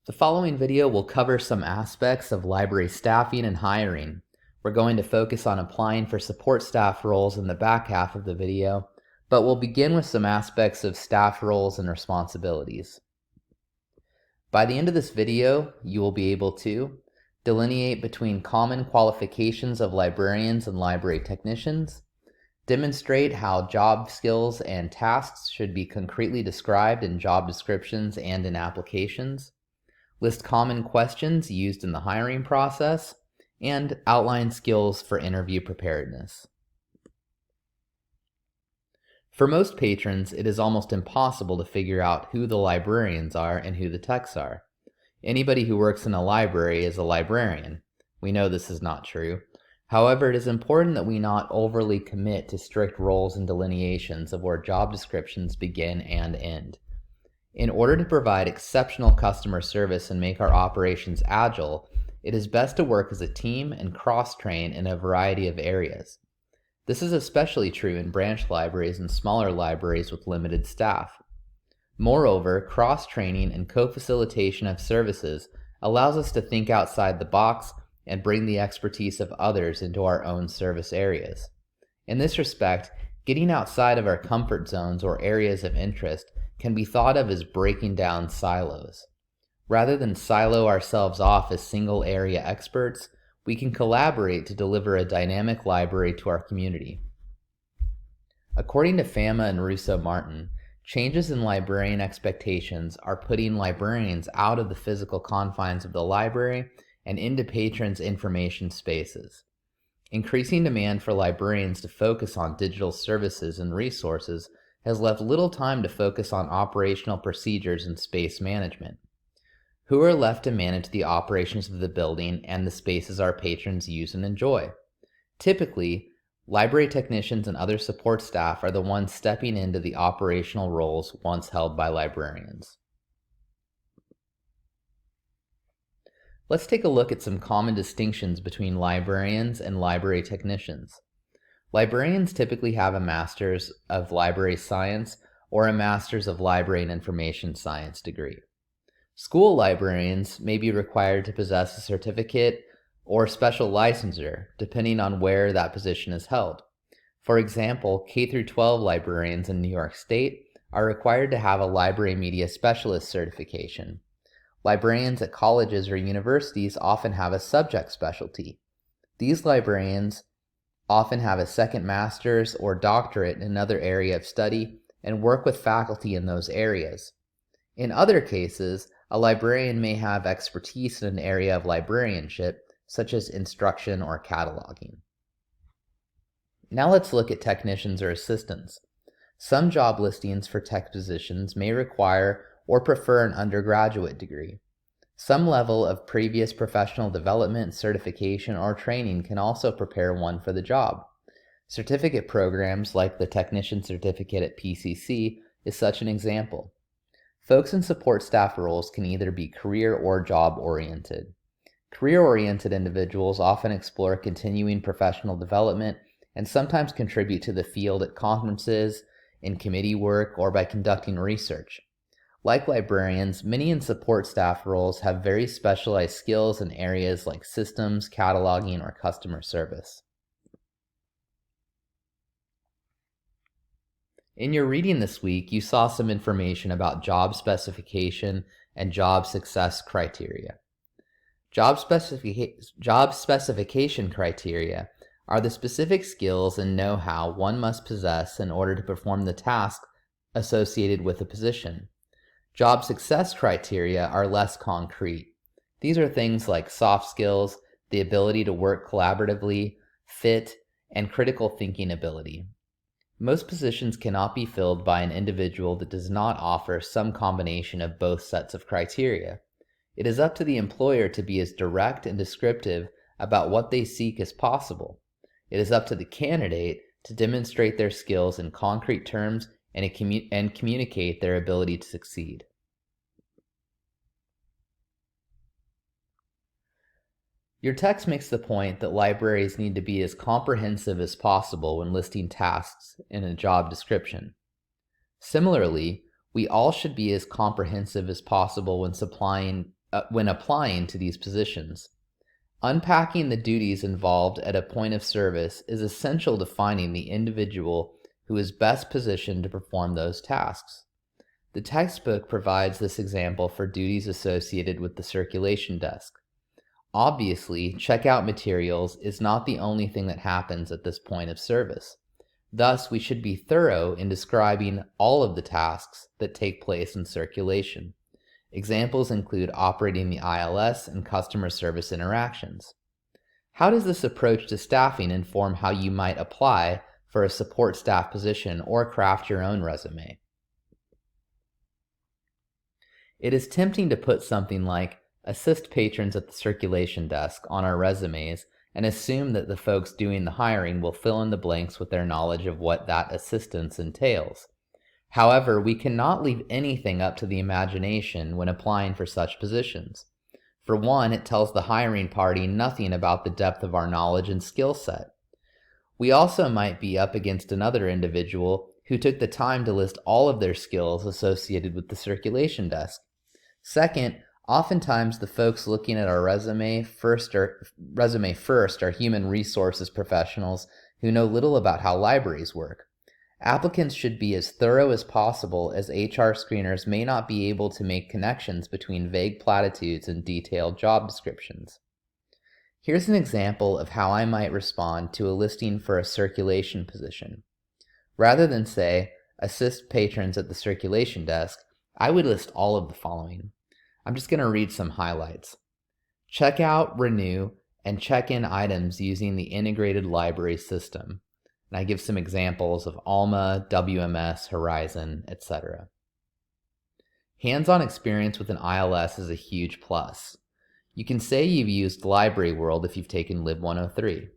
The following video will cover some aspects of library staffing and hiring. We're going to focus on applying for support staff roles in the back half of the video, but we'll begin with some aspects of staff roles and responsibilities. By the end of this video, you will be able to delineate between common qualifications of librarians and library technicians, demonstrate how job skills and tasks should be concretely described in job descriptions and in applications, list common questions used in the hiring process, and outline skills for interview preparedness. For most patrons, it is almost impossible to figure out who the librarians are and who the techs are. Anybody who works in a library is a librarian. We know this is not true. However, it is important that we not overly commit to strict roles and delineations of where job descriptions begin and end. In order to provide exceptional customer service and make our operations agile, it is best to work as a team and cross-train in a variety of areas. This is especially true in branch libraries and smaller libraries with limited staff. Moreover, cross-training and co-facilitation of services allows us to think outside the box and bring the expertise of others into our own service areas. In this respect, getting outside of our comfort zones or areas of interest can be thought of as breaking down silos. Rather than silo ourselves off as single area experts, we can collaborate to deliver a dynamic library to our community. According to Fama and Russo-Martin, changes in librarian expectations are putting librarians out of the physical confines of the library and into patrons' information spaces. Increasing demand for librarians to focus on digital services and resources has left little time to focus on operational procedures and space management. Who are left to manage the operations of the building and the spaces our patrons use and enjoy? Typically, library technicians and other support staff are the ones stepping into the operational roles once held by librarians. Let's take a look at some common distinctions between librarians and library technicians. Librarians typically have a Master's of Library Science or a Master's of Library and Information Science degree. School librarians may be required to possess a certificate or special licensure, depending on where that position is held. For example, K-12 librarians in New York State are required to have a Library Media Specialist certification. Librarians at colleges or universities often have a subject specialty. These librarians often have a second master's or doctorate in another area of study and work with faculty in those areas. In other cases, a librarian may have expertise in an area of librarianship, such as instruction or cataloging. Now let's look at technicians or assistants. Some job listings for tech positions may require or prefer an undergraduate degree. Some level of previous professional development, certification, or training can also prepare one for the job. Certificate programs like the Technician Certificate at PCC is such an example. Folks in support staff roles can either be career or job-oriented. Career-oriented individuals often explore continuing professional development and sometimes contribute to the field at conferences, in committee work, or by conducting research. Like librarians, many in support staff roles have very specialized skills in areas like systems, cataloging, or customer service. In your reading this week, you saw some information about job specification and job success criteria. Job specification criteria are the specific skills and know-how one must possess in order to perform the task associated with a position. Job success criteria are less concrete. These are things like soft skills, the ability to work collaboratively, fit, and critical thinking ability. Most positions cannot be filled by an individual that does not offer some combination of both sets of criteria. It is up to the employer to be as direct and descriptive about what they seek as possible. It is up to the candidate to demonstrate their skills in concrete terms and communicate their ability to succeed. Your text makes the point that libraries need to be as comprehensive as possible when listing tasks in a job description. Similarly, we all should be as comprehensive as possible when supplying when applying to these positions. Unpacking the duties involved at a point of service is essential to finding the individual who is best positioned to perform those tasks. The textbook provides this example for duties associated with the circulation desk. Obviously, checkout materials is not the only thing that happens at this point of service. Thus, we should be thorough in describing all of the tasks that take place in circulation. Examples include operating the ILS and customer service interactions. How does this approach to staffing inform how you might apply for a support staff position or craft your own resume? It is tempting to put something like assist patrons at the circulation desk on our resumes and assume that the folks doing the hiring will fill in the blanks with their knowledge of what that assistance entails. However, we cannot leave anything up to the imagination when applying for such positions. For one, it tells the hiring party nothing about the depth of our knowledge and skill set. We also might be up against another individual who took the time to list all of their skills associated with the circulation desk. Second, oftentimes the folks looking at our resume first are human resources professionals who know little about how libraries work. Applicants should be as thorough as possible, as HR screeners may not be able to make connections between vague platitudes and detailed job descriptions. Here's an example of how I might respond to a listing for a circulation position. Rather than say, assist patrons at the circulation desk, I would list all of the following. I'm just going to read some highlights. Check out, renew, and check in items using the integrated library system. And I give some examples of Alma, WMS, Horizon, etc. Hands-on experience with an ILS is a huge plus. You can say you've used Library World if you've taken Lib 103.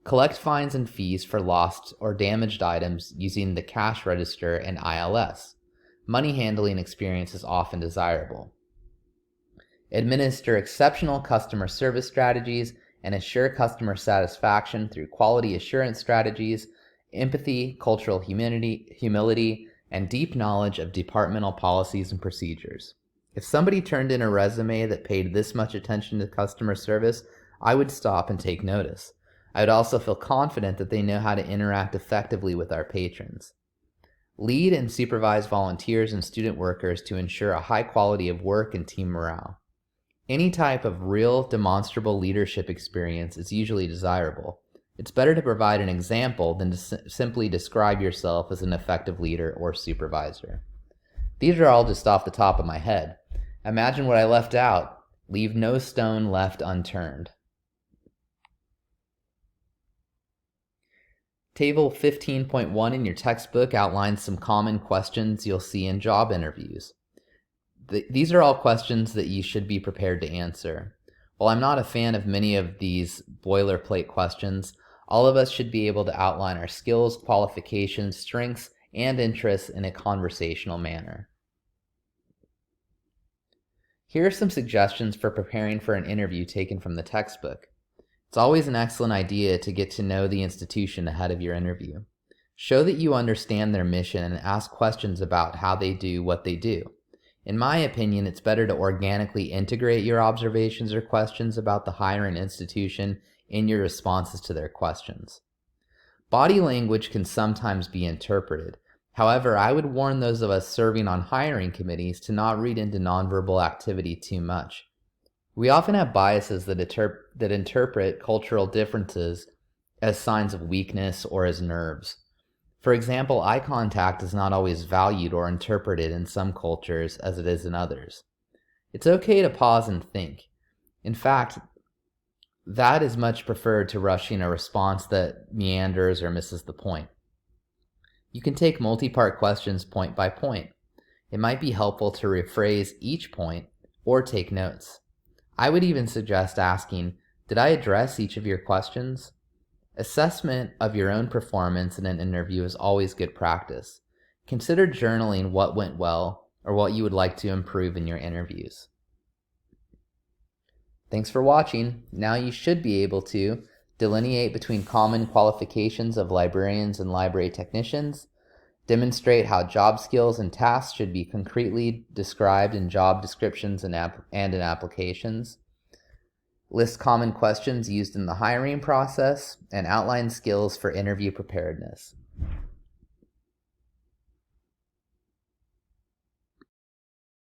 Collect fines and fees for lost or damaged items using the cash register and ILS. Money handling experience is often desirable. Administer exceptional customer service strategies and assure customer satisfaction through quality assurance strategies, empathy, cultural humility, and deep knowledge of departmental policies and procedures. If somebody turned in a resume that paid this much attention to customer service, I would stop and take notice. I would also feel confident that they know how to interact effectively with our patrons. Lead and supervise volunteers and student workers to ensure a high quality of work and team morale. Any type of real, demonstrable leadership experience is usually desirable. It's better to provide an example than to simply describe yourself as an effective leader or supervisor. These are all just off the top of my head. Imagine what I left out. Leave no stone left unturned. Table 15.1 in your textbook outlines some common questions you'll see in job interviews. These are all questions that you should be prepared to answer. While I'm not a fan of many of these boilerplate questions, all of us should be able to outline our skills, qualifications, strengths, and interests in a conversational manner. Here are some suggestions for preparing for an interview taken from the textbook. It's always an excellent idea to get to know the institution ahead of your interview. Show that you understand their mission and ask questions about how they do what they do. In my opinion, it's better to organically integrate your observations or questions about the hiring institution in your responses to their questions. Body language can sometimes be interpreted. However, I would warn those of us serving on hiring committees to not read into nonverbal activity too much. We often have biases that interpret cultural differences as signs of weakness or as nerves. For example, eye contact is not always valued or interpreted in some cultures as it is in others. It's okay to pause and think. In fact, that is much preferred to rushing a response that meanders or misses the point. You can take multi-part questions point by point. It might be helpful to rephrase each point or take notes. I would even suggest asking, did I address each of your questions? Assessment of your own performance in an interview is always good practice. Consider journaling what went well or what you would like to improve in your interviews. Thanks for watching. Now you should be able to delineate between common qualifications of librarians and library technicians, demonstrate how job skills and tasks should be concretely described in job descriptions and in applications, list common questions used in the hiring process, and outline skills for interview preparedness.